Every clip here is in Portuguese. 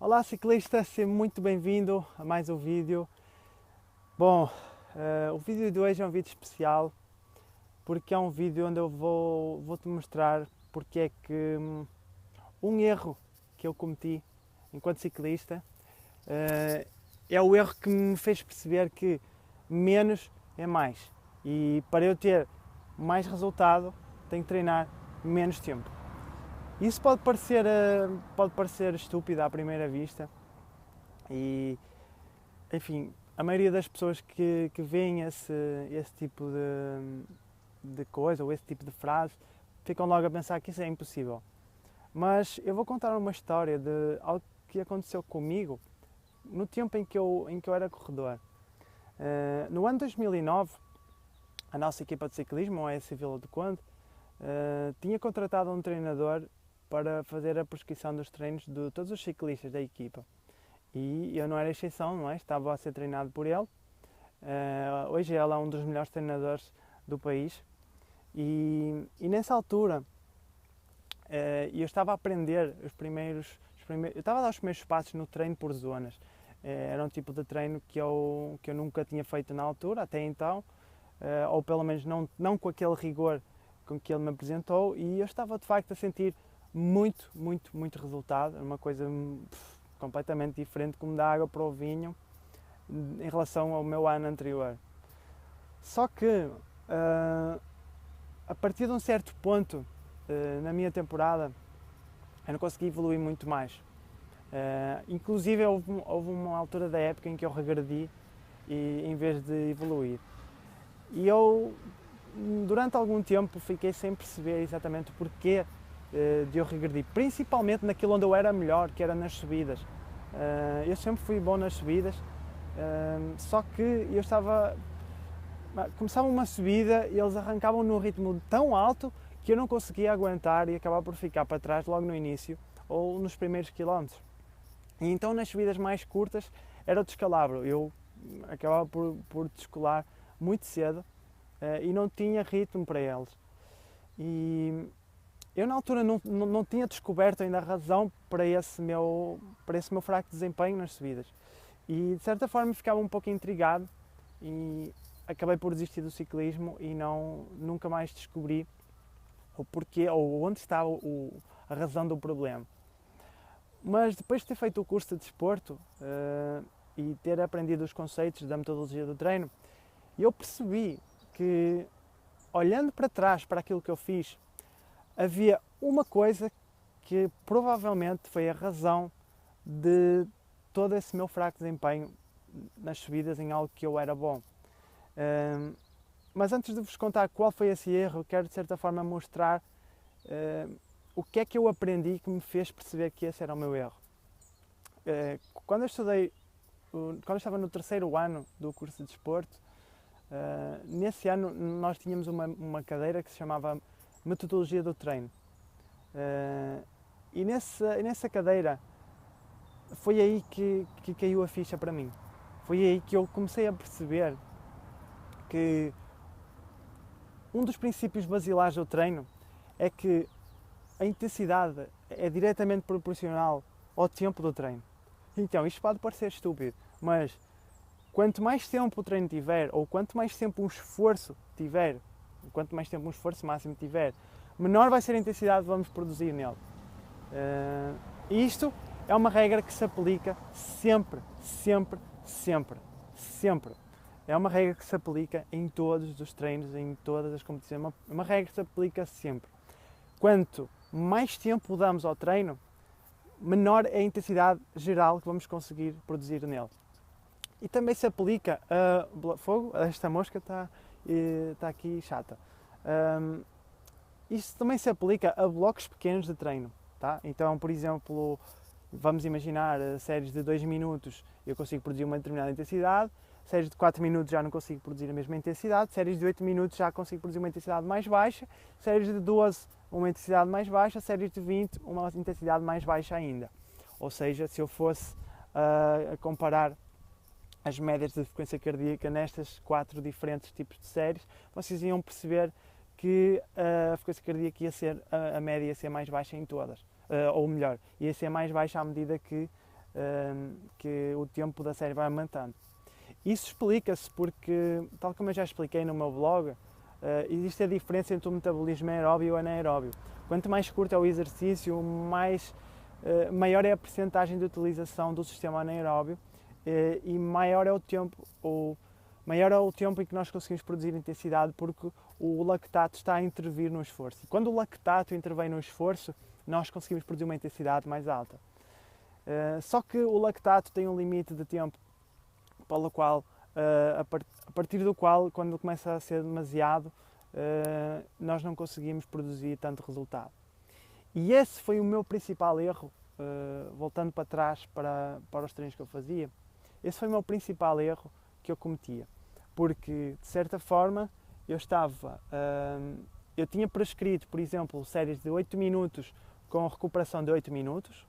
Olá ciclista, seja muito bem-vindo a mais um vídeo. Bom, o vídeo de hoje é um vídeo especial porque é um vídeo onde eu vou-te mostrar porque é que um erro que eu cometi enquanto ciclista é o erro que me fez perceber que menos é mais e para eu ter mais resultado tenho que treinar menos tempo. Isso pode parecer estúpido à primeira vista e, enfim, a maioria das pessoas que veem esse tipo de coisa ou esse tipo de frase ficam logo a pensar que isso é impossível. Mas eu vou contar uma história de algo que aconteceu comigo no tempo em que eu era corredor. No ano 2009, a nossa equipa de ciclismo, a ES Vila do Conde, tinha contratado um treinador para fazer a prescrição dos treinos de todos os ciclistas da equipa. E eu não era exceção, não é? Estava a ser treinado por ele. Hoje ele é um dos melhores treinadores do país. E nessa altura, eu estava a aprender eu estava a dar os primeiros passos no treino por zonas. Era um tipo de treino que eu nunca tinha feito na altura, até então, ou pelo menos não com aquele rigor com que ele me apresentou, e eu estava de facto a sentir muito resultado. Uma coisa completamente diferente, como da água para o vinho, em relação ao meu ano anterior. Só que a partir de um certo ponto na minha temporada eu não consegui evoluir muito mais. Inclusive houve uma altura da época em que eu regredi em vez de evoluir. E eu durante algum tempo fiquei sem perceber exatamente o porquê de eu regredir, principalmente naquilo onde eu era melhor, que era nas subidas. Eu sempre fui bom nas subidas, só que eu começava uma subida e eles arrancavam num ritmo tão alto que eu não conseguia aguentar e acabava por ficar para trás logo no início ou nos primeiros quilómetros. E então nas subidas mais curtas era o descalabro, eu acabava por descolar muito cedo e não tinha ritmo para eles. E eu na altura não tinha descoberto ainda a razão para esse meu fraco desempenho nas subidas. E de certa forma ficava um pouco intrigado e acabei por desistir do ciclismo e nunca mais descobri o porquê ou onde estava a razão do problema. Mas depois de ter feito o curso de desporto e ter aprendido os conceitos da metodologia do treino, eu percebi que, olhando para trás para aquilo que eu fiz, havia uma coisa que provavelmente foi a razão de todo esse meu fraco desempenho nas subidas em algo que eu era bom. Mas antes de vos contar qual foi esse erro, quero de certa forma mostrar o que é que eu aprendi que me fez perceber que esse era o meu erro. Quando eu estava no terceiro ano do curso de desporto, nesse ano nós tínhamos uma cadeira que se chamava Metodologia do Treino. E nessa cadeira foi aí que caiu a ficha para mim. Foi aí que eu comecei a perceber que um dos princípios basilares do treino é que a intensidade é diretamente proporcional ao tempo do treino. Então, isto pode parecer estúpido, mas quanto mais tempo o treino tiver, ou quanto mais tempo um esforço tiver, quanto mais tempo um esforço máximo tiver, menor vai ser a intensidade que vamos produzir nele. E isto é uma regra que se aplica sempre. É uma regra que se aplica em todos os treinos, em todas as competições. É uma regra que se aplica sempre. Quanto mais tempo damos ao treino, menor é a intensidade geral que vamos conseguir produzir nele. E também se aplica a fogo, esta mosca está aqui chata. Isto também se aplica a blocos pequenos de treino. Tá? Então, por exemplo, vamos imaginar séries de 2 minutos eu consigo produzir uma determinada intensidade, séries de 4 minutos já não consigo produzir a mesma intensidade, séries de 8 minutos já consigo produzir uma intensidade mais baixa, séries de 12 uma intensidade mais baixa, séries de 20 uma intensidade mais baixa ainda. Ou seja, se eu fosse a comparar as médias de frequência cardíaca nestas 4 diferentes tipos de séries, vocês iam perceber que a frequência cardíaca a média ia ser mais baixa em todas. Ou melhor, ia ser mais baixa à medida que que o tempo da série vai aumentando. Isso explica-se porque, tal como eu já expliquei no meu blog, existe a diferença entre o metabolismo aeróbio e o anaeróbio. Quanto mais curto é o exercício, maior é a percentagem de utilização do sistema anaeróbio e maior é o tempo em que nós conseguimos produzir intensidade, porque o lactato está a intervir no esforço. E quando o lactato intervém no esforço, nós conseguimos produzir uma intensidade mais alta. Só que o lactato tem um limite de tempo pelo qual, a partir do qual, quando começa a ser demasiado, nós não conseguimos produzir tanto resultado. E esse foi o meu principal erro, voltando para trás para os treinos que eu fazia. Esse foi o meu principal erro que eu cometia, porque de certa forma eu tinha prescrito, por exemplo, séries de 8 minutos com recuperação de 8 minutos,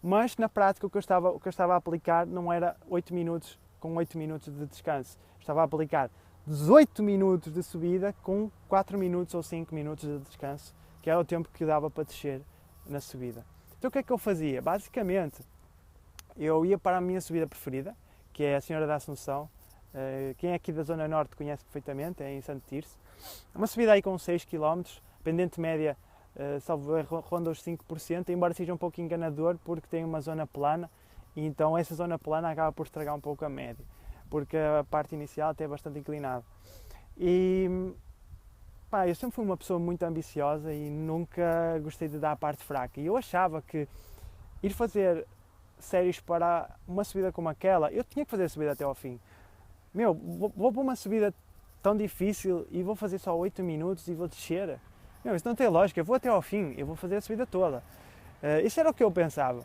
mas na prática o que eu estava a aplicar não era 8 minutos com 8 minutos de descanso. Estava a aplicar 18 minutos de subida com 4 minutos ou 5 minutos de descanso, que era o tempo que dava para descer na subida. Então o que é que eu fazia? Basicamente, eu ia para a minha subida preferida, que é a Senhora da Assunção. Quem é aqui da Zona Norte conhece perfeitamente, é em Santo Tirso. Uma subida aí com 6 km, pendente média, salvo erro, ronda os 5%, embora seja um pouco enganador, porque tem uma zona plana, e então essa zona plana acaba por estragar um pouco a média, porque a parte inicial até é bastante inclinada. E eu sempre fui uma pessoa muito ambiciosa e nunca gostei de dar a parte fraca. E eu achava que ir fazer séries para uma subida como aquela, eu tinha que fazer a subida até ao fim. Vou para uma subida tão difícil e vou fazer só 8 minutos e vou descer? Isso não tem lógica, eu vou até ao fim, eu vou fazer a subida toda. Isso era o que eu pensava.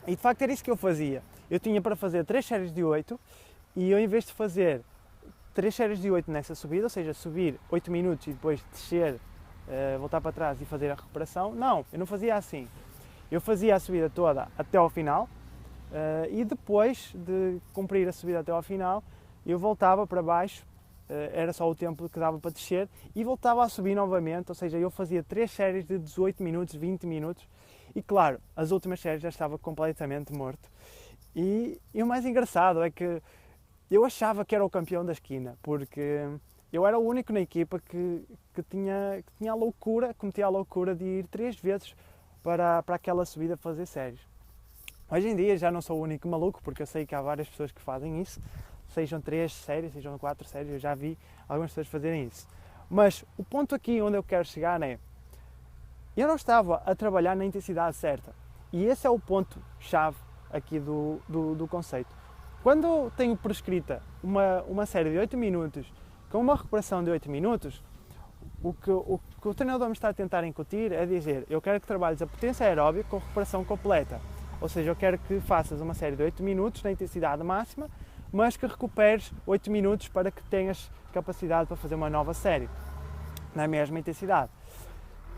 E de facto era isso que eu fazia. Eu tinha para fazer 3 séries de 8 e eu, em vez de fazer 3 séries de 8 nessa subida, ou seja, subir 8 minutos e depois descer, voltar para trás e fazer a recuperação, não, eu não fazia assim. Eu fazia a subida toda até ao final e depois de cumprir a subida até ao final, eu voltava para baixo, era só o tempo que dava para descer, e voltava a subir novamente, ou seja, eu fazia 3 séries de 18 minutos, 20 minutos, e claro, as últimas séries já estava completamente morto. E o mais engraçado é que eu achava que era o campeão da esquina, porque eu era o único na equipa que tinha a loucura, cometia a loucura de ir 3 vezes para aquela subida fazer séries. Hoje em dia já não sou o único maluco, porque eu sei que há várias pessoas que fazem isso, sejam 3 séries, sejam 4 séries, eu já vi algumas pessoas fazerem isso. Mas o ponto aqui onde eu quero chegar é, eu não estava a trabalhar na intensidade certa. E esse é o ponto-chave aqui do conceito. Quando tenho prescrita uma série de 8 minutos com uma recuperação de 8 minutos, o que o treinador me está a tentar incutir é dizer, eu quero que trabalhes a potência aeróbica com recuperação completa. Ou seja, eu quero que faças uma série de 8 minutos na intensidade máxima, mas que recuperes 8 minutos para que tenhas capacidade para fazer uma nova série, na mesma intensidade.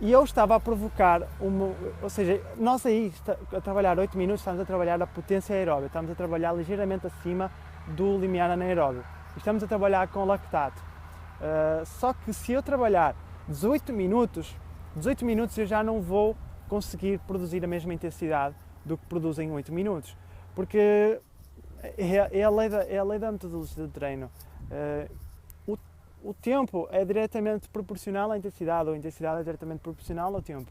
E eu estava a provocar ou seja, nós aí a trabalhar 8 minutos estamos a trabalhar a potência aeróbica, estamos a trabalhar ligeiramente acima do limiar anaeróbio. Estamos a trabalhar com lactato. Só que se eu trabalhar 18 minutos eu já não vou conseguir produzir a mesma intensidade do que produzo em 8 minutos. Porque é a lei da metodologia de treino. O tempo é diretamente proporcional à intensidade, ou a intensidade é diretamente proporcional ao tempo.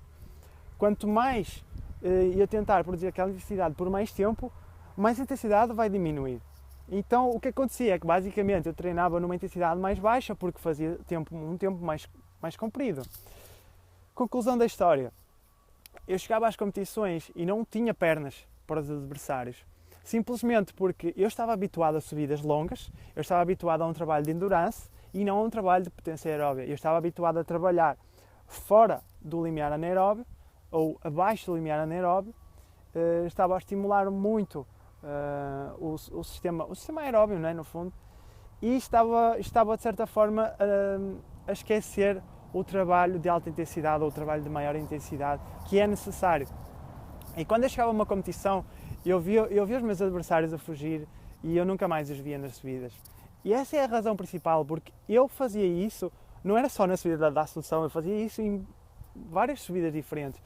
Quanto mais eu tentar produzir aquela intensidade por mais tempo, mais a intensidade vai diminuir. Então o que acontecia é que basicamente eu treinava numa intensidade mais baixa porque fazia um tempo mais comprido. Conclusão da história. Eu chegava às competições e não tinha pernas para os adversários. Simplesmente porque eu estava habituado a subidas longas, eu estava habituado a um trabalho de endurance e não a um trabalho de potência aeróbica. Eu estava habituado a trabalhar fora do limiar anaeróbio ou abaixo do limiar anaeróbio, estava a estimular muito o sistema aeróbio, não é, no fundo, e estava de certa forma a esquecer o trabalho de alta intensidade ou o trabalho de maior intensidade que é necessário. E quando eu chegava a uma competição, eu via os meus adversários a fugir e eu nunca mais os via nas subidas. E essa é a razão principal, porque eu fazia isso, não era só na subida da Assunção, eu fazia isso em várias subidas diferentes.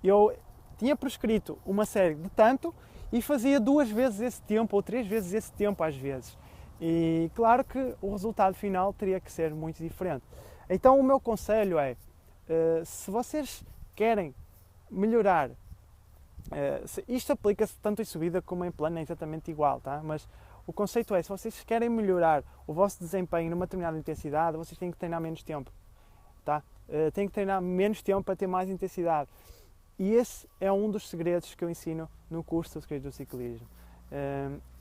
Eu tinha prescrito uma série de tanto e fazia 2 vezes esse tempo ou 3 vezes esse tempo às vezes. E claro que o resultado final teria que ser muito diferente. Então o meu conselho é, se vocês querem melhorar, isto aplica-se tanto em subida como em plano, é exatamente igual, tá? Mas o conceito é, se vocês querem melhorar o vosso desempenho numa determinada intensidade, vocês têm que treinar menos tempo, tá? Têm que treinar menos tempo para ter mais intensidade. E esse é um dos segredos que eu ensino no curso de Segredos do Ciclismo.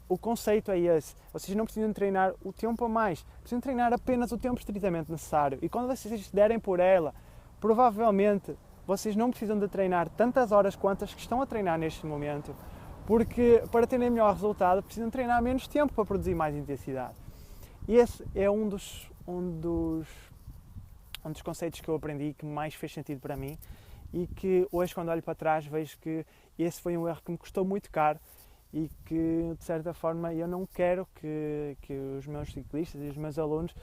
O conceito é esse. Vocês não precisam treinar o tempo a mais, precisam treinar apenas o tempo estritamente necessário. E quando vocês derem por ela, provavelmente vocês não precisam de treinar tantas horas quantas que estão a treinar neste momento, porque para terem melhor resultado precisam treinar menos tempo para produzir mais intensidade. E esse é um dos conceitos que eu aprendi e que mais fez sentido para mim, e que hoje, quando olho para trás, vejo que esse foi um erro que me custou muito caro e que, de certa forma, eu não quero que os meus ciclistas e os meus alunos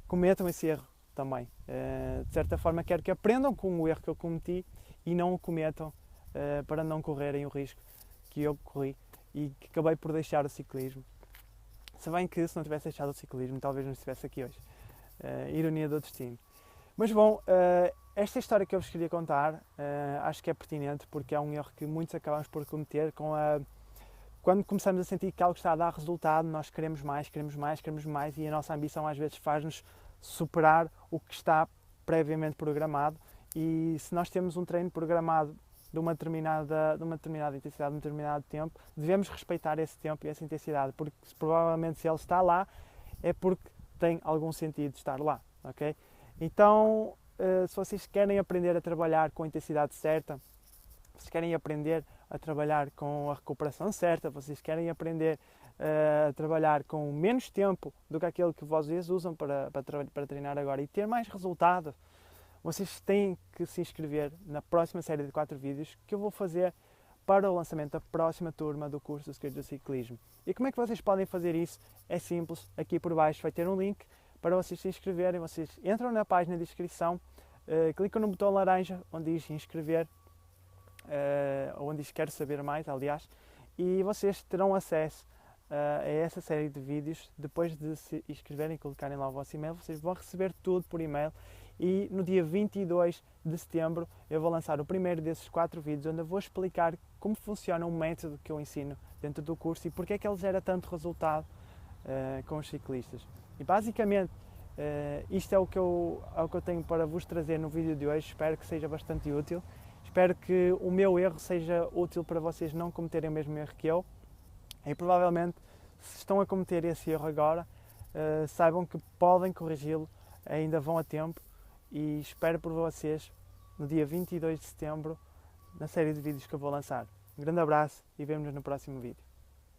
cometam esse erro também. De certa forma, quero que aprendam com o erro que eu cometi e não o cometam, para não correrem o risco que eu corri e que acabei por deixar o ciclismo. Se bem que, se não tivesse deixado o ciclismo, talvez não estivesse aqui hoje. Ironia do destino. Mas bom, esta história que eu vos queria contar, acho que é pertinente, porque é um erro que muitos acabamos por cometer quando começamos a sentir que algo está a dar resultado, nós queremos mais, e a nossa ambição às vezes faz-nos superar o que está previamente programado. E se nós temos um treino programado de uma determinada intensidade, de um determinado tempo, devemos respeitar esse tempo e essa intensidade, porque provavelmente se ele está lá, é porque tem algum sentido estar lá, ok? Então, se vocês querem aprender a trabalhar com a intensidade certa, vocês querem aprender a trabalhar com a recuperação certa, vocês querem aprender a trabalhar com menos tempo do que aquele que vocês usam para treinar agora e ter mais resultado, vocês têm que se inscrever na próxima série de 4 vídeos que eu vou fazer para o lançamento da próxima turma do curso de Segredos do Ciclismo. E como é que vocês podem fazer isso? É simples, aqui por baixo vai ter um link para vocês se inscreverem. Vocês entram na página de inscrição, clicam no botão laranja onde diz inscrever, ou onde diz quero saber mais, aliás, e vocês terão acesso a essa série de vídeos. Depois de se inscreverem e colocarem lá o vosso e-mail, vocês vão receber tudo por e-mail, e no dia 22 de setembro eu vou lançar o primeiro desses 4 vídeos, onde eu vou explicar como funciona o método que eu ensino dentro do curso e porque é que ele gera tanto resultado com os ciclistas. E basicamente isto é o que eu tenho para vos trazer no vídeo de hoje. Espero que seja bastante útil, espero que o meu erro seja útil para vocês não cometerem o mesmo erro que eu, e provavelmente se estão a cometer esse erro agora, saibam que podem corrigi-lo, ainda vão a tempo, e espero por vocês no dia 22 de setembro na série de vídeos que eu vou lançar. Um grande abraço e vemo-nos no próximo vídeo.